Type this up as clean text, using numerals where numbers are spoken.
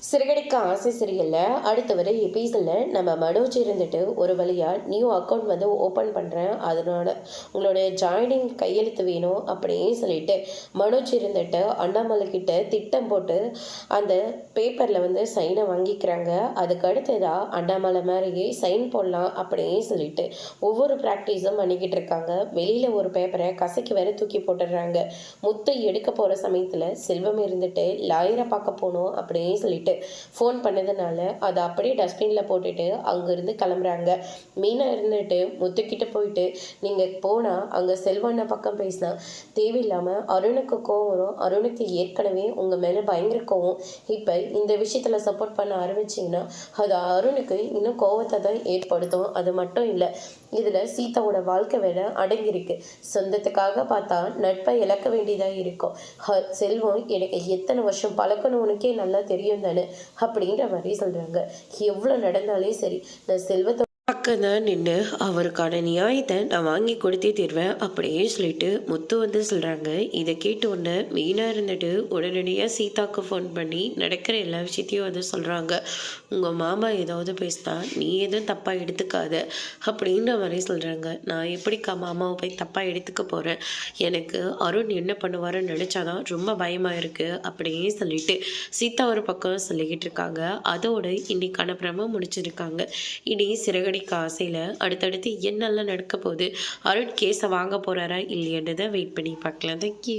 சிறகடிக்க ஆசை சீரியலில் அடுத்த வர எபிசோடில் நம்ம மனோஜ் இருந்துட்டு ஒரு வழியாக நியூ அக்கௌண்ட் வந்து ஓப்பன் பண்ணுறேன், அதனோட உங்களுடைய ஜாயினிங் கையெழுத்து வேணும் அப்படின்னு சொல்லிட்டு மனோஜ் இருந்துட்டு அண்ணாமலை கிட்ட திட்டம் போட்டு அந்த பேப்பரில் வந்து சைனை வாங்கிக்கிறாங்க. அதுக்கு அடுத்ததாக அண்ணாமலை மாதிரியே சைன் போடலாம் அப்படின்னு சொல்லிட்டு ஒவ்வொரு ப்ராக்டிஸும் பண்ணிக்கிட்டு இருக்காங்க. வெளியில் ஒரு பேப்பரை கசக்கி வேற தூக்கி போட்டுடுறாங்க. முத்து எடுக்க போகிற சமயத்தில் செல்வம் இருந்துட்டு லாயரை பார்க்க போகணும் அப்படின்னு சொல்லிட்டு ஃபோன் பண்ணதுனால அதை அப்படியே டஸ்ட்பினில் போட்டுட்டு அங்கேருந்து கிளம்புறாங்க. மீனா இருந்துட்டு முத்துக்கிட்ட போயிட்டு நீங்கள் போனால் அங்கே செல்வண்ண பக்கம் பேசினா தேவையில்லாமல் அருணுக்கு கோவம் வரும், அருணுக்கு ஏற்கனவே உங்கள் மேலே பயங்கர கோவம், இப்போ இந்த விஷயத்தில் சப்போர்ட் பண்ண ஆரம்பிச்சிங்கன்னா அது அருணுக்கு இன்னும் கோவத்தை தான் ஏற்படுத்தும். அது மட்டும் இல்லை, இதில் சீதாவோட வாழ்க்கை வேற அடங்கியிருக்கு. சொந்தத்துக்காக பார்த்தா நட்பை இழக்க வேண்டியதாக இருக்கும். செல்வம் எனக்கு எத்தனை வருஷம் பழக்கணும் உனக்கே நல்லா தெரியும் தானே அப்படின்ற மாதிரி சொல்கிறாங்க. எவ்வளோ நடந்தாலே சரி, நான் செல்வத்தை பக்கம் தான் நின்று அவருக்கான நியாயத்தை நான் வாங்கி கொடுத்தே தருவேன் அப்படியே சொல்லிட்டு முத்து வந்து சொல்கிறாங்க. இதை கேட்டு ஒன்று மீனாக இருந்துட்டு உடனடியாக சீதாவுக்கு ஃபோன் பண்ணி நடக்கிற எல்லா விஷயத்தையும் வந்து சொல்கிறாங்க. உங்கள் மாமா ஏதாவது பேசினா நீ எதுவும் தப்பாக எடுத்துக்காத அப்படின்ற மாதிரி சொல்கிறாங்க. நான் எப்படிக்கா மாமாவை போய் தப்பாக எடுத்துக்க போகிறேன், எனக்கு அருண் என்ன பண்ணுவாருன்னு நினச்சாதான் ரொம்ப பயமாக இருக்குது அப்படியே சொல்லிட்டு சீதா ஒரு பக்கம் சொல்லிக்கிட்டு இருக்காங்க. அதோடு இன்னைக்கான பிரம முடிச்சிருக்காங்க. இனி சிறகடிக்க ஆசையில் அடுத்தடுத்து என்னெல்லாம் நடக்க போகுது, அருண் கேஸை வாங்க போகிறாரா இல்லையன்றதை வெயிட் பண்ணி பார்க்கலாம். தேங்க்யூ.